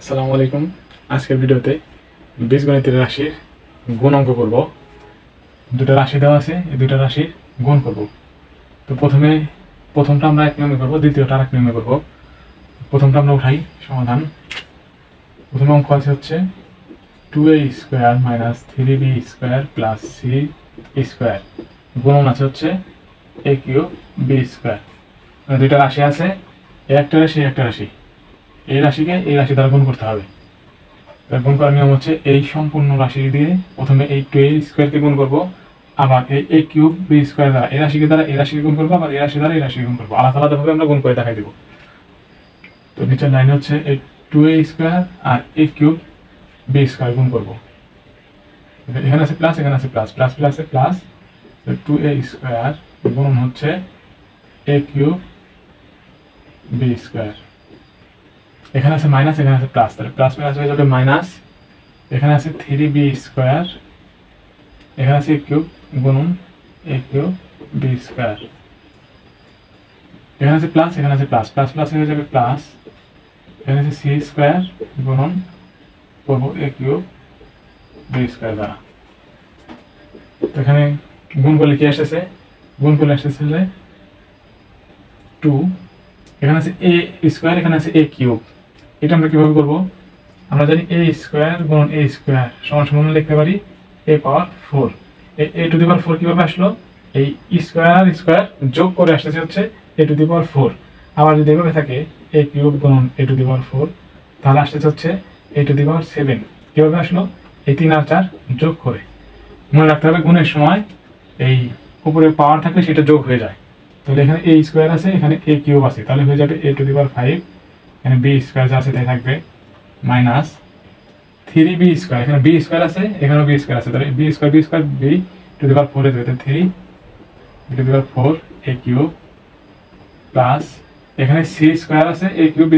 আসসালামু আলাইকুম। আজকের ভিডিওতে বীজগণিতের রাশির গুণ অঙ্ক করব। দুটো রাশি দেওয়া আছে, এই দুটো রাশির গুণ করব। তো প্রথমটা আমরা এক নিয়মে করব, দ্বিতীয়টা আরেক নিয়মে করব। প্রথমটা আমরা উঠাই সমাধান। প্রথমে অঙ্ক আছে হচ্ছে 2a square minus 3b square plus c square গুণন আছে হচ্ছে a কিউব b স্কোয়ার। দুইটা রাশি আছে, একটা রাশি একটা রাশি, এই রাশিকে এই রাশি দ্বারা গুণ করতে হবে। গুণ করার নিয়ম হচ্ছে এই সম্পূর্ণ রাশি দিয়ে প্রথমে এই 2a স্কোয়ারকে গুণ করব, আবার এই a কিউব b স্কোয়ার দ্বারা এই রাশিকে গুণ করবো, আবার এই রাশি দ্বারা এই রাশিকে গুণ করবো। আলাদা আলাদাভাবে আমরা গুণ করে দেখাই দেবো। তো নিচের লাইনে হচ্ছে এই 2a স্কোয়ার আর a কিউব b স্কোয়ার গুণ করবো। এখানে আছে প্লাস, এখানে আছে প্লাস, প্লাস প্লাসে প্লাস 2a স্কোয়ার গুণ হচ্ছে a কিউব b স্কোয়ার। এখানে আছে মাইনাস, এখানে আছে প্লাস, তাহলে প্লাস মাইনাস হয়ে যাবে মাইনাস। এখানে আছে 3b স্কোয়ার, এখানে আছে কিউব গুণন a কিউব b স্কোয়ার। এখানে আছে প্লাস, এখানে আছে প্লাস, প্লাস প্লাস হয়ে যাবে প্লাস। এখানে আছে c স্কোয়ার গুণন করবো a কিউব b স্কোয়ার দ্বারা। তো এখানে গুণ করলে কি এসেছে? গুণ করলে এসেছে 2। এখানে আছে a স্কোয়ার, এখানে আছে a কিউব। এটা আমরা কিভাবে করব? আমরা জানি a স্কোয়ার গুণন a স্কোয়ার সমান সমান লিখতে পারি a power 4। a to the power 4 কিভাবে আসলো? এই স্কোয়ার স্কোয়ার যোগ করে আসতেছে হচ্ছে a টু দি পাওয়ার 4। আবার যদি এভাবে থাকে a কিউব গুণন a টু দি পাওয়ার 4, তাহলে আসতেছে হচ্ছে a টু দি পাওয়ার 7। কিভাবে আসলো? এই 3 আর 4 যোগ করে। মনে রাখতে হবে গুণের সময় এই উপরে পাওয়ার থাকলে সেটা যোগ হয়ে যায়। তাহলে এখানে a স্কোয়ার আছে, এখানে a কিউব আছে, তাহলে হয়ে যাবে a টু দি পাওয়ার 5। এখানে b স্কোয়ার যা আছে তাই থাকবে মাইনাস 3b স্কোয়ার। এখানে b স্কোয়ার আছে, এখানেও b স্কোয়ার আছে, তাহলে b square b to the power 4 এ যাবে 3 b to the power 4 a cube plus এখানে c স্কোয়ার আছে a কিউব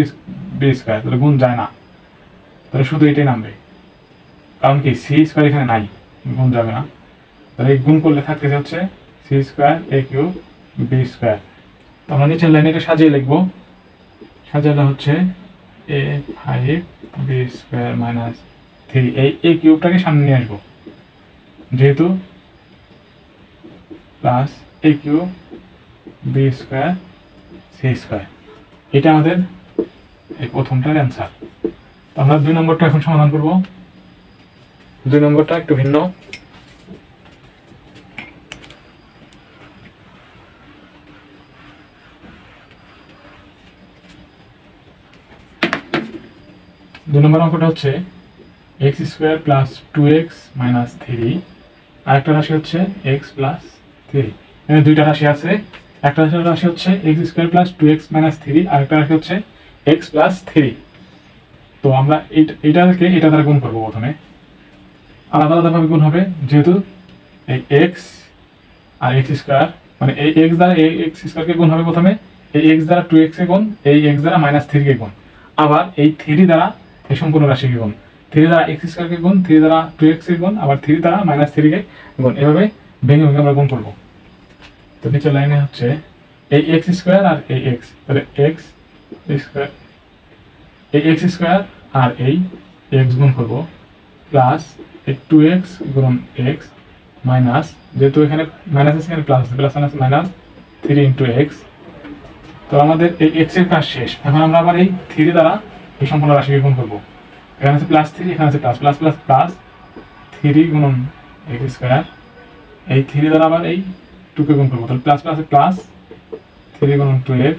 b স্কোয়ার, তাহলে গুণ যায় না, তাহলে শুধু এটাই নামবে। কারণ কি c স্কোয়ার এখানে নাই, গুণ যাবে না। তাহলে এই গুণ করলে থাকতেছে হচ্ছে c square a cube b square. তো আমরা নিচের লাইনে এটা সাজিয়ে লিখবো। সাজালে হচ্ছে a 5b স্কোয়ার মাইনাস 3। এই a কিউবটাকে সামনে নিয়ে আসবো, যেহেতু plus a cube b square c square. এটা আমাদের এই প্রথমটার অ্যান্সার। তো আমরা 2 নম্বরটা এখন সমাধান করব। 2 নম্বরটা একটু ভিন্ন। দুই নম্বর অঙ্কটা হচ্ছে x square plus 2x minus 3, আর একটা রাশি হচ্ছে x প্লাস 3। এখানে দুইটা রাশি আছে, একটা রাশি হচ্ছে x square plus 2x minus 3, আর একটা রাশি হচ্ছে x প্লাস 3। তো আমরা এটাকে এটা দ্বারা গুণ করবো। প্রথমে আলাদা আলাদাভাবে গুণ হবে, যেহেতু এই x আর x স্কোয়ার মানে এই x দ্বারা এই x স্কোয়ারকে গুণ হবে প্রথমে, এই x দ্বারা 2x কে গুণ, এই x দ্বারা মাইনাস 3 কে গুণ, আবার এই 3 দ্বারা এই সম্পূর্ণ রাশিকে গুণ, 3 দ্বারা x স্কোয়ারকে গুণ, 3 দ্বারা 2x কে গুণ, আবার 3 দ্বারা মাইনাস 3 কে গুণ। এভাবে ভেঙে ভেঙে আমরা গুণ করবো। তো নিচের লাইনে হচ্ছে এই x স্কোয়ার আর এই x, তাহলে x স্কোয়ার এই x স্কোয়ার আর এই x গুণ করবো, প্লাস এই 2x গুণ x মাইনাস, যেহেতু এখানে মাইনাস আছে এখানে প্লাস আছে, plus minus minus 3 into x। তো আমাদের এই x এর কাজ শেষ। এখন আমরা আবার এই 3 দ্বারা এই সম্পূর্ণ রাশিকে গুণ করবো। এখানে আছে প্লাস 3, এখানে আছে প্লাস, প্লাস প্লাস প্লাস 3 গুণন x স্কোয়ার। এই 3 দ্বারা আবার এই 2 কে গুণ করবো, তাহলে প্লাস প্লাস প্লাস 3 গুণন 2x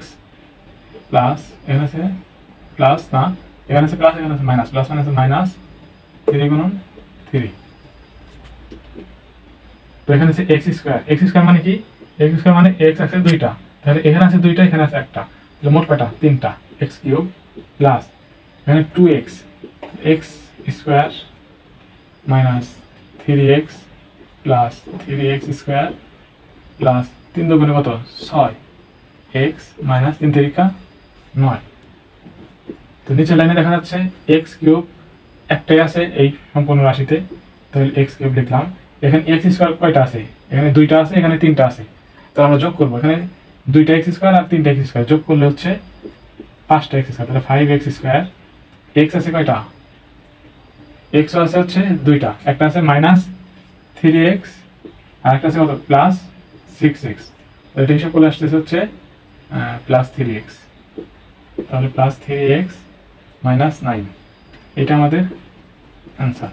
প্লাস, এখানে আছে প্লাস না, এখানে আছে প্লাস, এখানে আছে মাইনাস, প্লাস মাইনাস মাইনাস 3 গুণন 3। তো এখানে আছে x স্কোয়ার। x স্কোয়ার মানে কি? x স্কোয়ার মানে x আছে 2টা, তাহলে এখানে আছে 2টা, এখানে আছে 1টা, তাহলে মোট কয়টা? 3টা x কিউব প্লাস এখানে 2x x square minus 3x plus 3x square plus 3 দুগুণে কত? 6 x মাইনাস 3 3 9। তো নিচের লাইনে দেখা যাচ্ছে x কিউব একটাই আছে এই সম্পূর্ণ রাশিতে, তাহলে x কিউব লিখলাম। এখানে x স্কোয়ার কয়টা আছে? এখানে 2টা আছে, এখানে 3টা আছে, তো আমরা যোগ করবো। এখানে 2টা x স্কোয়ার আর 3টা x স্কোয়ার যোগ করলে হচ্ছে 5টা x স্কোয়ার, তাহলে 5x স্কোয়ার এক্স আছে কয়টা, এক্স আছে হচ্ছে দুইটা, একটা আছে -3x আর একটা আছে কত +6x। এটা হিসাব করে আসতেছে হচ্ছে +3x। তাহলে +3x - 9, এটা আমাদের অ্যান্সার।